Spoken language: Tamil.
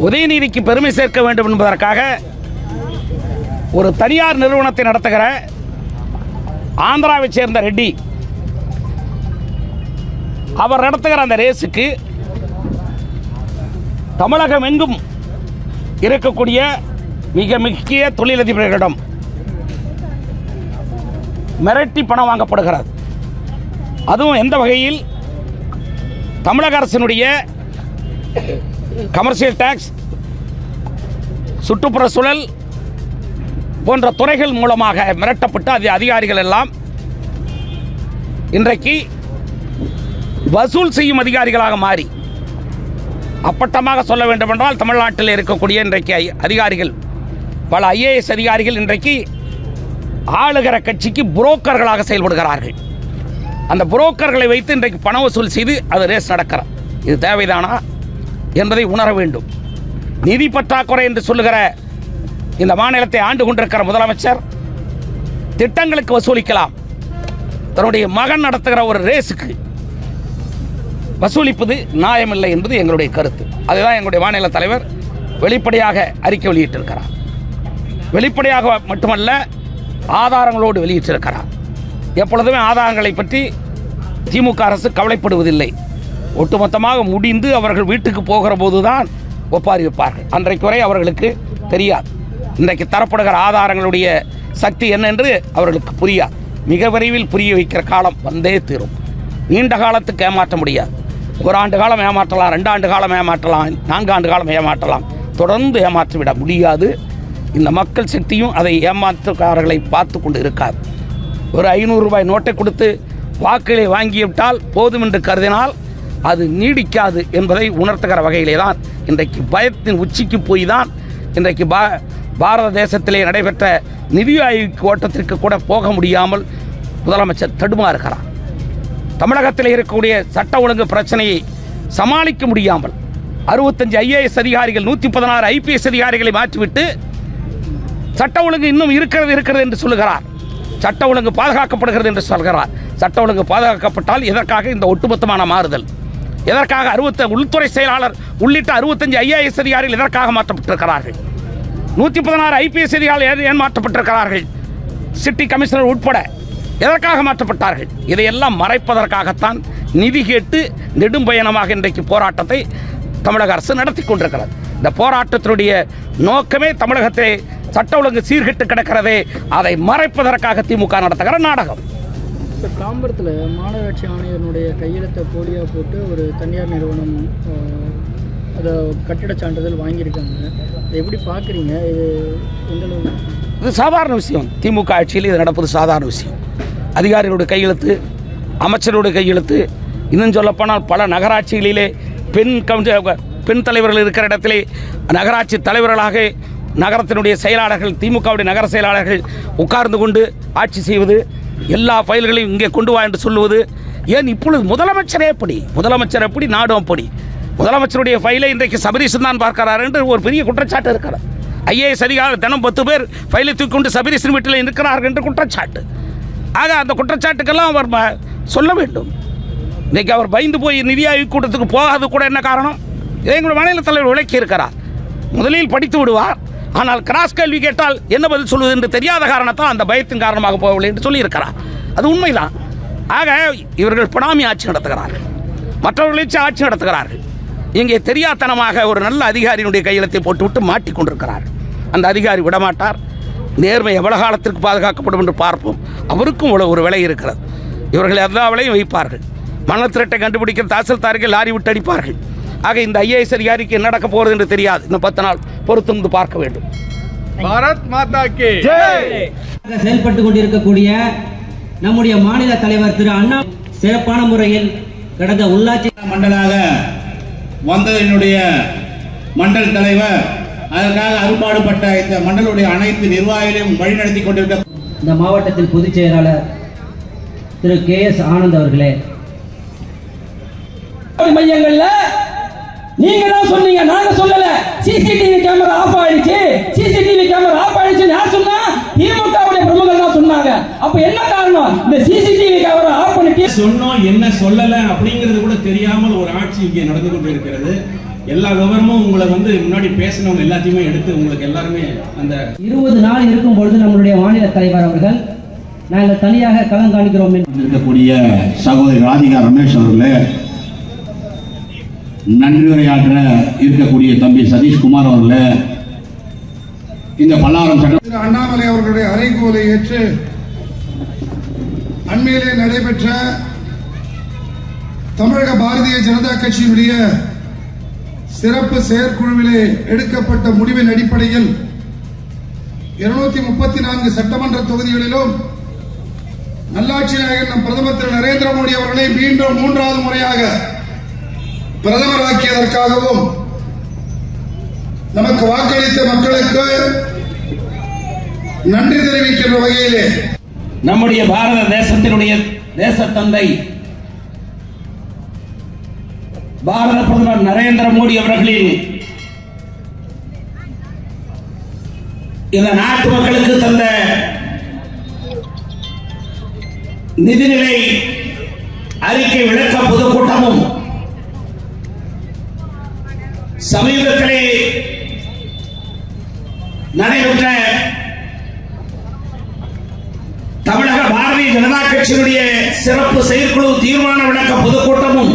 உதயநிதிக்கு பெருமை சேர்க்க வேண்டும் என்பதற்காக ஒரு தனியார் நிறுவனத்தை நடத்துகிற ஆந்திராவைச் சேர்ந்த ரெட்டி அவர் நடத்துகிற அந்த ரேஸுக்கு தமிழகம் எங்கும் இருக்கக்கூடிய மிக முக்கிய தொழிலதிபர்களிடம் மிரட்டி பணம் வாங்கப்படுகிறது. அதுவும் எந்த வகையில்? தமிழக அரசினுடைய கமர்ஷியல் டாக்ஸ், சுற்றுப்புற சூழல் போன்ற துறைகள் மூலமாக மிரட்டப்பட்டு அதிகாரிகள் எல்லாம் இன்றைக்கு வசூல் செய்யும் அதிகாரிகளாக மாறி, அப்பட்டமாக சொல்ல வேண்டுமென்றால் தமிழ்நாட்டில் இருக்கக்கூடிய இன்றைக்கு அதிகாரிகள், பல ஐஏஎஸ் அதிகாரிகள் இன்றைக்கு ஆளுகிற கட்சிக்கு புரோக்கர்களாக செயல்படுகிறார்கள். அந்த புரோக்கர்களை வைத்து இன்றைக்கு பண வசூல் செய்து அது ரேஸ் நடக்கிறது. இது தேவைதானா என்பதை உணர வேண்டும். நிதி பற்றாக்குறை என்று சொல்லுகிற இந்த மாநிலத்தை ஆண்டு கொண்டிருக்கிற முதலமைச்சர் திட்டங்களுக்கு வசூலிக்கலாம், தன்னுடைய மகன் நடத்துகிற ஒரு ரேஸுக்கு வசூலிப்பது நியாயமில்லை என்பது எங்களுடைய கருத்து. அதுதான் எங்களுடைய மாநில தலைவர் வெளிப்படையாக அறிக்கை வெளியிட்டிருக்கிறார். வெளிப்படையாக மட்டுமல்ல, ஆதாரங்களோடு வெளியிட்டிருக்கிறார். எப்பொழுதுமே ஆதாரங்களை பற்றி திமுக அரசு கவலைப்படுவதில்லை. ஒட்டுமொத்தமாக முடிந்து அவர்கள் வீட்டுக்கு போகிற போதுதான் ஒப்பாரி வைப்பார்கள். அன்றைக்கு வரை அவர்களுக்கு தெரியாது. இன்றைக்கு தரப்படுகிற ஆதாரங்களுடைய சக்தி என்ன என்று அவர்களுக்கு புரியாது. மிக விரைவில் புரிய வைக்கிற காலம் வந்தே தீரும். நீண்ட காலத்துக்கு ஏமாற்ற முடியாது. ஒரு ஆண்டு காலம் ஏமாற்றலாம், 2 ஆண்டு காலம் ஏமாற்றலாம், 4 ஆண்டு காலம் ஏமாற்றலாம். தொடர்ந்து ஏமாற்றிவிட முடியாது. இந்த மக்கள் சக்தியும் அதை ஏமாற்றுக்காரர்களை பார்த்து கொண்டு இருக்காது. ஒரு 500 ரூபாய் நோட்டை கொடுத்து வாக்குகளை வாங்கிவிட்டால் போதும் என்று கருதினால் அது நீடிக்காது என்பதை உணர்த்துகிற வகையிலே தான் இன்றைக்கு பயத்தின் உச்சிக்கு போய் தான் இன்றைக்கு பாரத தேசத்திலே நடைபெற்ற நிதி ஆயோக் ஓட்டத்திற்கு கூட போக முடியாமல் முதலமைச்சர் தடுமாறுகிறார். தமிழகத்தில் இருக்கக்கூடிய சட்ட ஒழுங்கு பிரச்சனையை சமாளிக்க முடியாமல் 65 ஐஏஎஸ் அதிகாரிகள், 116 ஐபிஎஸ் அதிகாரிகளை மாற்றிவிட்டு சட்ட ஒழுங்கு இன்னும் இருக்கிறது என்று சொல்லுகிறார். சட்ட ஒழுங்கு பாதுகாக்கப்படுகிறது என்று சொல்கிறார். சட்ட ஒழுங்கு பாதுகாக்கப்பட்டால் எதற்காக இந்த ஒட்டுமொத்தமான மாறுதல்? எதற்காக உள்துறை செயலாளர் உள்ளிட்ட 65 ஐஏஎஸ் அதிகாரிகள் எதற்காக மாற்றப்பட்டிருக்கிறார்கள்? 116 ஐபிஎஸ் அதிகாரிகள் ஏன் மாற்றப்பட்டிருக்கிறார்கள்? சிட்டி கமிஷனர் உட்பட எதற்காக மாற்றப்பட்டார்கள்? இதையெல்லாம் மறைப்பதற்காகத்தான் நிதி கேட்டு நெடும் பயணமாக இன்றைக்கு போராட்டத்தை தமிழக அரசு நடத்தி கொண்டிருக்கிறது. இந்த போராட்டத்தினுடைய நோக்கமே தமிழகத்திலே சட்ட ஒழுங்கு சீர்கெட்டு கிடக்கிறதே, அதை மறைப்பதற்காக திமுக நடத்துகிற நாடகம். இப்போ தாம்பரத்தில் மாநகராட்சி ஆணையருடைய கையெழுத்தை போலியாக போட்டு ஒரு தனியார் நிறுவனம் அதை கட்டிட சான்றிதழ் வாங்கியிருக்காங்க. அதை எப்படி பார்க்குறீங்க? இது சாதாரண விஷயம். திமுக ஆட்சியில் இது நடப்பது சாதாரண விஷயம். அதிகாரிகளுடைய கையெழுத்து, அமைச்சருடைய கையெழுத்து, இன்னும் சொல்லப்போனால் பல நகராட்சிகளிலே பெண் தலைவர்கள் இருக்கிற இடத்திலே நகராட்சி தலைவர்களாக நகரத்தினுடைய செயலாளர்கள், திமுகவுடைய நகர செயலாளர்கள் உட்கார்ந்து கொண்டு ஆட்சி செய்வது, எல்லா ஃபைல்களையும் இங்கே கொண்டு வா என்று சொல்லுவது. ஏன் இப்பொழுது முதலமைச்சரே எப்படி நாடும் அப்படி. முதலமைச்சருடைய ஃபைலை இன்றைக்கு சபரீசன் தான் பார்க்கிறார் என்று ஒரு பெரிய குற்றச்சாட்டு இருக்கிறது. ஐஏஎஸ் அதிகாரிகள் தினம் 10 பேர் ஃபைலை தூக்கி கொண்டு சபரீசன் வீட்டில் இருக்கிறார்கள் என்று குற்றச்சாட்டு. ஆக அந்த குற்றச்சாட்டுக்கெல்லாம் அவர் சொல்ல வேண்டும். இன்றைக்கு அவர் பயந்து போய் நிதி ஆயோக் கூட்டத்துக்கு போகாது கூட என்ன காரணம்? இதை எங்களுடைய மாநில தலைவர் விளக்கி இருக்கிறார். முதலில் படித்து விடுவார், ஆனால் கிராஸ் கேள்வி கேட்டால் என்ன பதில் சொல்வது என்று தெரியாத காரணத்தால் அந்த பயத்தின் காரணமாக போகவில்லை என்று சொல்லியிருக்கிறார். அது உண்மைதான். ஆக இவர்கள் பினாமி ஆட்சி நடத்துகிறார்கள், மற்றவர்களை ஆட்சி நடத்துகிறார்கள். இங்கே தெரியாதனமாக ஒரு நல்ல அதிகாரியினுடைய கையெழுத்தை போட்டுவிட்டு மாட்டிக்கொண்டிருக்கிறார்கள். அந்த அதிகாரி விடமாட்டார். நேர்மை எவ்வளவு காலத்திற்கு பாதுகாக்கப்படும் என்று பார்ப்போம். அவருக்கும் ஒரு விலை இருக்கிறது. இவர்கள் எல்லா விலையும் வைப்பார்கள். மணல் திருட்டை கண்டுபிடிக்கிற தாசில்தார்கள் லாரி விட்டு அடிப்பார்கள். ஆக இந்த ஐஏஎஸ் அதிகாரிக்கு என்ன நடக்க போகிறது என்று தெரியாது. இன்னும் 10 நாள் பொறுத்து பார்க்க வேண்டும். பாரத் மாதா கி ஜெய். செயல்பட்டு கொண்டிருக்கக்கூடிய நம்முடைய மாநில தலைவர் திரு அண்ணா சிறப்பான முறையில் கடந்த உள்ளாட்சி மண்டலாக வந்ததனுடைய மண்டல் தலைவர் அதற்காக அரும்பாடுபட்ட இந்த மண்டலுடைய அனைத்து நிர்வாகிகளையும் வழிநடத்தி கொண்டிருக்க இந்த மாவட்டத்தில் பொதுச் செயலாளர் திரு KS ஆனந்த் அவர்களே, மையங்கள்ல நீங்க தான் சொன்னீங்க, நாங்க சொல்லல. சிசிடிவி கேமரா ஆஃப் ஆயிடுச்சு, சிசிடிவி கேமரா ஆஃப் ஆயிடுச்சு யார் சொன்னா? திமுகவுடைய பிரமுகர்கள் தான் சொன்னாங்க. அப்ப என்ன காரணம்? இந்த சிசிடிவி கேமரா ஆஃப் பண்ணிட்டு சொன்னோம் என்ன சொல்லல அப்படிங்கிறது கூட தெரியாமல் ஒரு ஆட்சி இங்கே நடந்து கொண்டு இருக்கிறது. எல்லா விவரமும் உங்களை முன்னாடி பேசினவங்க எல்லாத்தையுமே எடுத்து உங்களுக்கு எல்லாருமே அந்த 20 நாள் இருக்கும் பொழுது நம்மளுடைய மாநில தலைவர் அவர்கள் நாங்கள் தனியாக களம் காண்கிறோம் இருக்கக்கூடிய சகோதரி ராதிகா ரமேஷ் அவர்களே, நன்றி உரையாற்ற இருக்கக்கூடிய தம்பி சதீஷ்குமார் அவர்களே, இந்த பல்லாரம் திரு அண்ணாமலை அவர்களுடைய அறைகூவலை ஏற்று அண்மையிலே நடைபெற்ற தமிழக பாரதிய ஜனதா கட்சியினுடைய சிறப்பு செயற்குழுவிலே எடுக்கப்பட்ட முடிவின் அடிப்படையில் 234 சட்டமன்ற தொகுதிகளிலும் நல்லாட்சி நாயகன் நம் பிரதமர் திரு நரேந்திர மோடி அவர்களை மீண்டும் 3வது முறையாக பிரதமராக்கியதற்காகவும் நமக்கு வாக்களித்த மக்களுக்கு நன்றி தெரிவிக்கின்ற வகையிலே நம்முடைய பாரத தேசத்தினுடைய தேசத்தந்தை பாரத பிரதமர் நரேந்திர மோடி அவர்களின் இந்த நாட்டு மக்களுக்கு தந்த நிதிநிலை அறிக்கை விளக்க பொதுக்கூட்டமும் சமீபத்திலே நடைபெற்ற தமிழக பாரதிய ஜனதா கட்சியினுடைய சிறப்பு செயற்குழு தீர்மான விளக்க பொதுக்கூட்டமும்